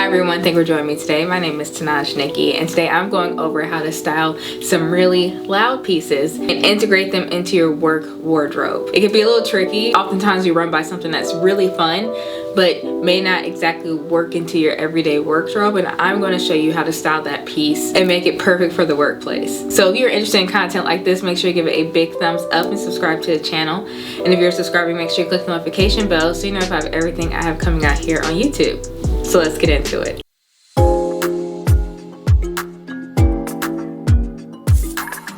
everyone, thank you for joining me today. My name is TenajNikki, and today I'm going over how to style some really loud pieces and integrate them into your work wardrobe. It can be a little tricky. Oftentimes you run by something that's really fun but may not exactly work into your everyday wardrobe, and I'm going to show you how to style that piece and make it perfect for the workplace. So if you're interested in content like this, make sure you give it a big thumbs up and subscribe to the channel. And if you're subscribing, make sure you click the notification bell so you know if I have everything I have coming out here on YouTube. So let's get into it.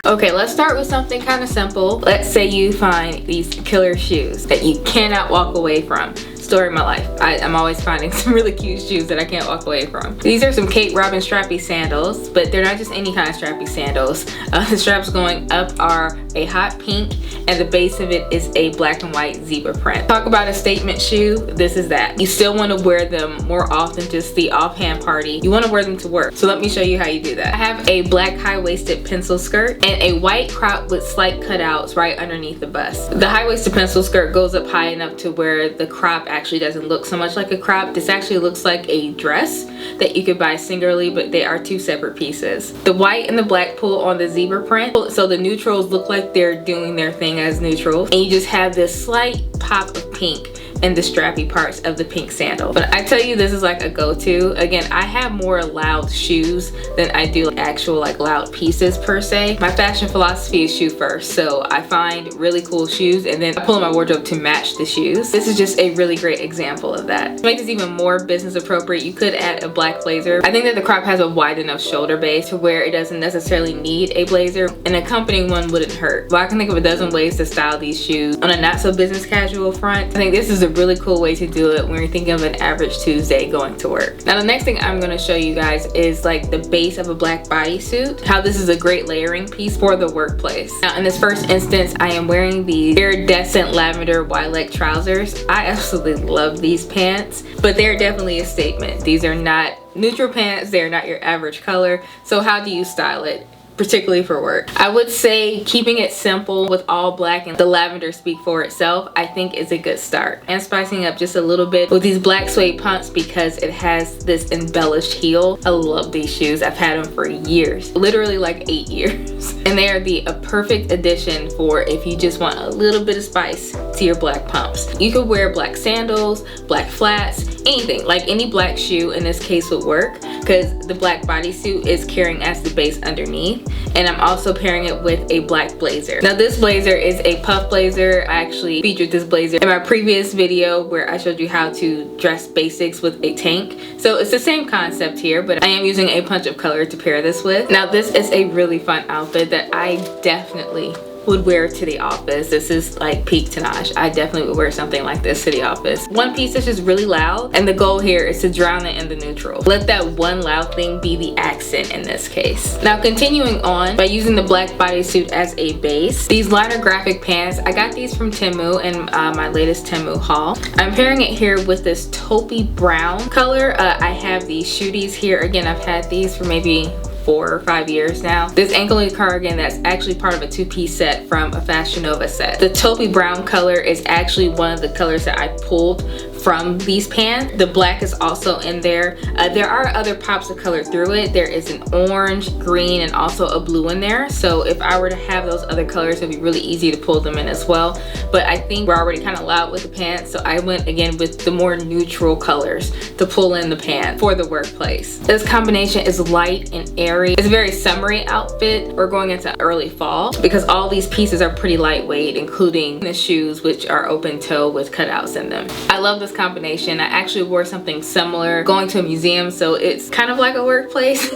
Okay, let's start with something kind of simple. Let's say you find these killer shoes that you cannot walk away from. Story of my life. I'm always finding some really cute shoes that I can't walk away from. These are some Kate Robin strappy sandals, but they're not just any kind of strappy sandals. The straps going up are a hot pink, and the base of it is a black and white zebra print. Talk about a statement shoe, this is that. You still want to wear them more often just the offhand party. You want to wear them to work. So let me show you how you do that. I have a black high-waisted pencil skirt and a white crop with slight cutouts right underneath the bust. The high-waisted pencil skirt goes up high enough to where the crop actually doesn't look so much like a crop. This actually looks like a dress that you could buy singularly, but they are two separate pieces. The white and the black pull on the zebra print, so the neutrals look like they're doing their thing as neutrals, and you just have this slight pop of pink and the strappy parts of the pink sandal. But I tell you, this is like a go-to. Again, I have more loud shoes than I do actual like loud pieces per se. My fashion philosophy is shoe first, so I find really cool shoes and then I pull in my wardrobe to match the shoes. This is just a really great example of that. To make this even more business appropriate, you could add a black blazer. I think that the crop has a wide enough shoulder base to where it doesn't necessarily need a blazer, and accompanying one wouldn't hurt. Well, I can think of a dozen ways to style these shoes. On a not so business casual front, I think this is a really cool way to do it when you're thinking of an average Tuesday going to work. Now the next thing I'm going to show you guys is like the base of a black bodysuit, how this is a great layering piece for the workplace. Now in this first instance, I am wearing the iridescent lavender wide leg trousers. I absolutely love these pants, but they're definitely a statement. These are not neutral pants, they're not your average color. So how do you style it, particularly for work? I would say keeping it simple with all black and the lavender speak for itself, I think is a good start. And spicing up just a little bit with these black suede pumps because it has this embellished heel. I love these shoes. I've had them for years, literally like 8 years. And they are a perfect addition for if you just want a little bit of spice to your black pumps. You could wear black sandals, black flats, anything. Like any black shoe in this case would work because the black bodysuit is carrying as the base underneath. And I'm also pairing it with a black blazer. Now this blazer is a puff blazer. I actually featured this blazer in my previous video where I showed you how to dress basics with a tank. So it's the same concept here, but I am using a punch of color to pair this with. Now this is a really fun outfit that I definitely would wear to the office. This is like peak Tenaj. I definitely would wear something like this to the office. One piece that's just really loud, and the goal here is to drown it in the neutral. Let that one loud thing be the accent in this case. Now continuing on, by using the black bodysuit as a base, these liner graphic pants, I got these from Temu in my latest Temu haul. I'm pairing it here with this taupey brown color. I have these shooties here. Again, I've had these for maybe 4 or 5 years now. This ankle-length cardigan that's actually part of a 2-piece set from a Fashionistas set. The taupey brown color is actually one of the colors that I pulled from these pants. The black is also in there. There are other pops of color through it. There is an orange, green, and also a blue in there. So if I were to have those other colors, it'd be really easy to pull them in as well. But I think we're already kind of loud with the pants, so I went again with the more neutral colors to pull in the pants for the workplace. This combination is light and airy. It's a very summery outfit. We're going into early fall because all these pieces are pretty lightweight, including the shoes, which are open toe with cutouts in them. I love this combination. I actually wore something similar going to a museum, so it's kind of like a workplace.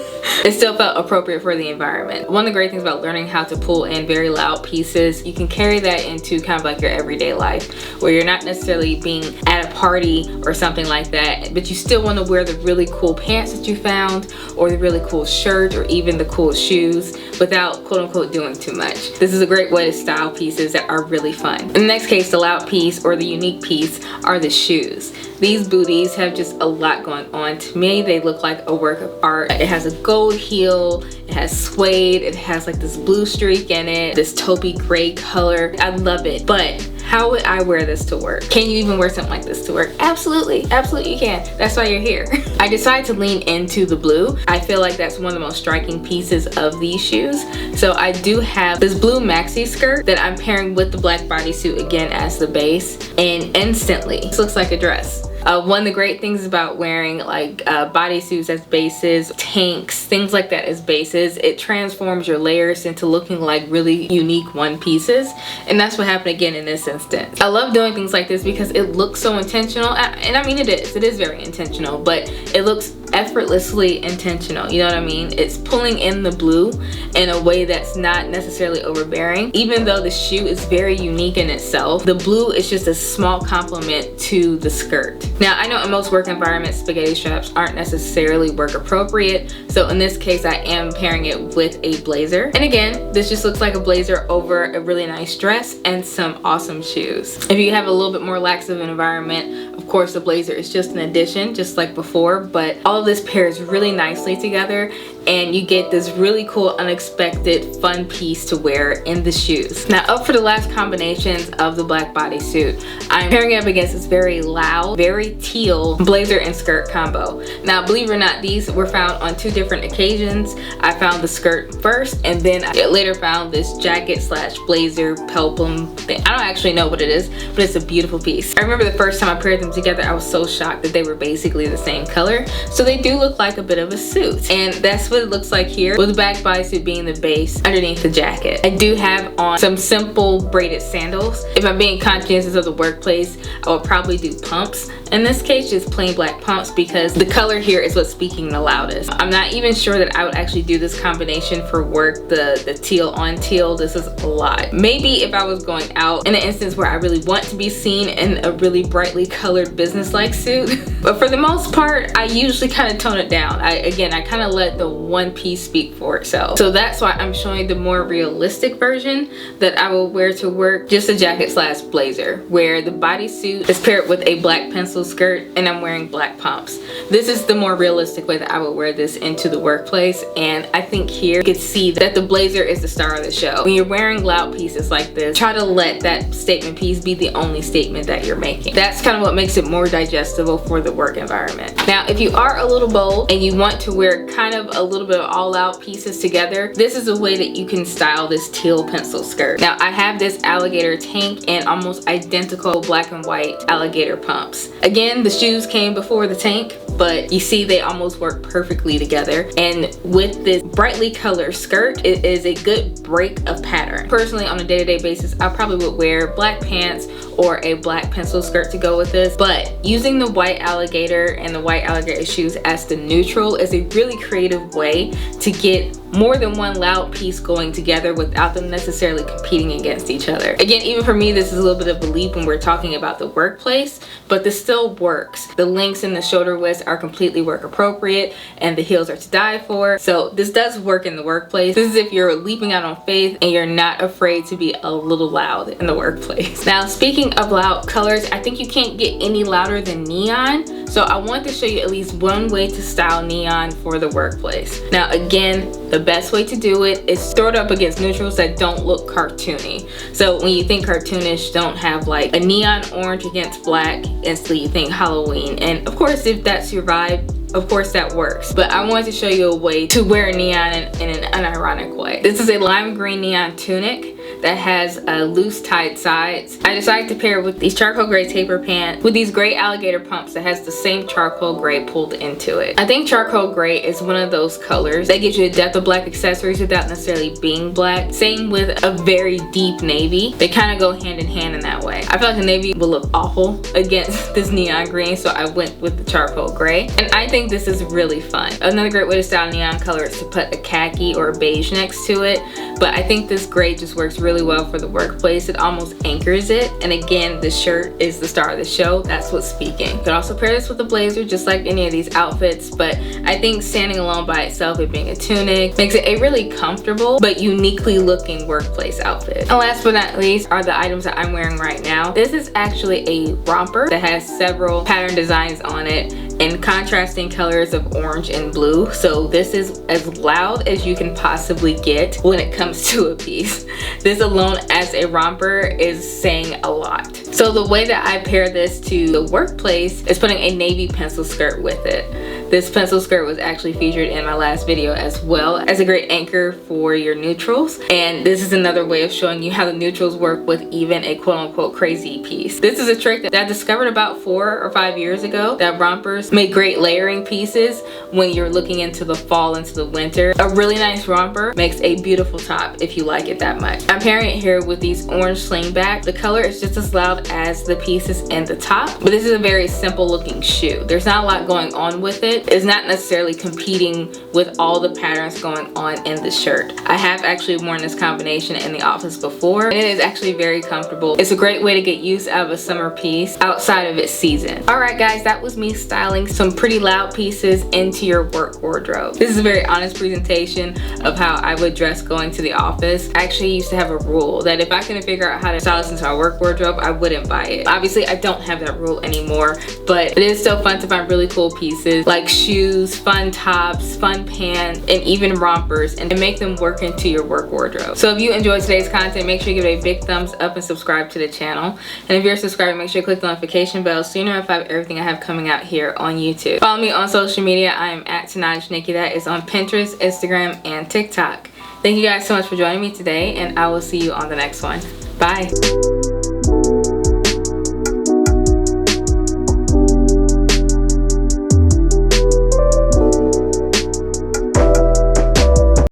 It still felt appropriate for the environment. One of the great things about learning how to pull in very loud pieces, you can carry that into kind of like your everyday life where you're not necessarily being at a party or something like that, but you still want to wear the really cool pants that you found or the really cool shirt or even the cool shoes without quote unquote doing too much. This is a great way to style pieces that are really fun. In the next case, the loud piece or the unique piece are the shoes. These booties have just a lot going on. To me, they look like a work of art. It has a gold heel, it has suede, it has like this blue streak in it, this taupey gray color. I love it, but How would I wear this to work? Can you even wear something like this to work? Absolutely, absolutely you can. That's why you're here. I decided to lean into the blue. I feel like that's one of the most striking pieces of these shoes. So I do have this blue maxi skirt that I'm pairing with the black bodysuit again as the base, and instantly this looks like a dress. One of the great things about wearing like bodysuits as bases, tanks, things like that as bases, it transforms your layers into looking like really unique one pieces, and that's what happened again in this instance. I love doing things like this because it looks so intentional, and I mean it is very intentional, but it looks effortlessly intentional, you know what I mean? It's pulling in the blue in a way that's not necessarily overbearing. Even though the shoe is very unique in itself, the blue is just a small complement to the skirt. Now, I know in most work environments, spaghetti straps aren't necessarily work appropriate, so in this case I am pairing it with a blazer. And again, this just looks like a blazer over a really nice dress and some awesome shoes. If you have a little bit more lax of an environment, of course the blazer is just an addition, just like before, but all of this pairs really nicely together, and you get this really cool, unexpected, fun piece to wear in the shoes. Now, up for the last combinations of the black bodysuit, I'm pairing it up against this very loud, very teal blazer and skirt combo. Now, believe it or not, these were found on two different occasions. I found the skirt first, and then I later found this jacket slash blazer peplum thing. I don't actually know what it is, but it's a beautiful piece. I remember the first time I paired them together, I was so shocked that they were basically the same color. So they do look like a bit of a suit, and that's what it looks like here, with the back bodysuit being the base underneath the jacket. I do have on some simple braided sandals. If I'm being conscientious of the workplace, I would probably do pumps. In this case, just plain black pumps, because the color here is what's speaking the loudest. I'm not even sure that I would actually do this combination for work, the teal on teal. This is a lot. Maybe if I was going out in an instance where I really want to be seen in a really brightly colored business-like suit. But for the most part, I usually kind of tone it down. I kind of let the one piece speak for itself. So that's why I'm showing the more realistic version that I will wear to work, just a jacket slash blazer, where the bodysuit is paired with a black pencil skirt and I'm wearing black pumps. This is the more realistic way that I would wear this into the workplace, and I think here you can see that the blazer is the star of the show. When you're wearing loud pieces like this, try to let that statement piece be the only statement that you're making. That's kind of what makes it more digestible for the work environment. Now, if you are a little bold and you want to wear kind of a little bit of all out pieces together, this is a way that you can style this teal pencil skirt. Now, I have this alligator tank and almost identical black and white alligator pumps. Again, the shoes came before the tank, but you see they almost work perfectly together. And with this brightly colored skirt, it is a good break of pattern. Personally, on a day-to-day basis, I probably would wear black pants or a black pencil skirt to go with this, but using the white alligator and the white alligator shoes as the neutral is a really creative way to get more than one loud piece going together without them necessarily competing against each other. Again, even for me, this is a little bit of a leap when we're talking about the workplace, but this still works. The lengths and the shoulder widths are completely work appropriate, and the heels are to die for. So this does work in the workplace. This is if you're leaping out on faith and you're not afraid to be a little loud in the workplace. Now, speaking of loud colors, I think you can't get any louder than neon. So I want to show you at least one way to style neon for the workplace. Now, again, the best way to do it is throw it up against neutrals that don't look cartoony. So when you think cartoonish, don't have like a neon orange against black, instantly you think Halloween. And of course, if that's your vibe, of course that works. But I wanted to show you a way to wear neon in an unironic way. This is a lime green neon tunic that has loose tied sides. I decided to pair with these charcoal gray taper pants with these gray alligator pumps that has the same charcoal gray pulled into it. I think charcoal gray is one of those colors that gives you a depth of black accessories without necessarily being black. Same with a very deep navy. They kind of go hand in hand in that way. I feel like the navy will look awful against this neon green, so I went with the charcoal gray. And I think this is really fun. Another great way to style neon color is to put a khaki or a beige next to it, but I think this gray just works really well for the workplace. It almost anchors it, and again, the shirt is the star of the show. That's what's speaking. You can also pair this with a blazer, just like any of these outfits, but I think standing alone by itself, it being a tunic, makes it a really comfortable but uniquely looking workplace outfit. And last but not least are the items that I'm wearing right now. This is actually a romper that has several pattern designs on it, in contrasting colors of orange and blue. So this is as loud as you can possibly get when it comes to a piece. This alone as a romper is saying a lot. So the way that I pair this to the workplace is putting a navy pencil skirt with it. This pencil skirt was actually featured in my last video as well as a great anchor for your neutrals. And this is another way of showing you how the neutrals work with even a quote-unquote crazy piece. This is a trick that I discovered about 4 or 5 years ago, that rompers make great layering pieces when you're looking into the fall, into the winter. A really nice romper makes a beautiful top if you like it that much. I'm pairing it here with these orange slingback. The color is just as loud as the pieces in the top, but this is a very simple looking shoe. There's not a lot going on with it. It's not necessarily competing with all the patterns going on in the shirt. I have actually worn this combination in the office before, and it is actually very comfortable. It's a great way to get use out of a summer piece outside of its season. Alright guys, that was me styling some pretty loud pieces into your work wardrobe. This is a very honest presentation of how I would dress going to the office. I actually used to have a rule that if I couldn't figure out how to style this into my work wardrobe, I wouldn't buy it. Obviously I don't have that rule anymore, but it is still fun to find really cool pieces like shoes, fun tops, fun pants, and even rompers, and make them work into your work wardrobe. So if you enjoyed today's content, make sure you give it a big thumbs up and subscribe to the channel. And if you're subscribed, make sure you click the notification bell so you know if I have everything I have coming out here on YouTube. Follow me on social media. I am at TenajNikki. That is on Pinterest, Instagram, and TikTok. Thank you guys so much for joining me today, and I will see you on the next one. Bye.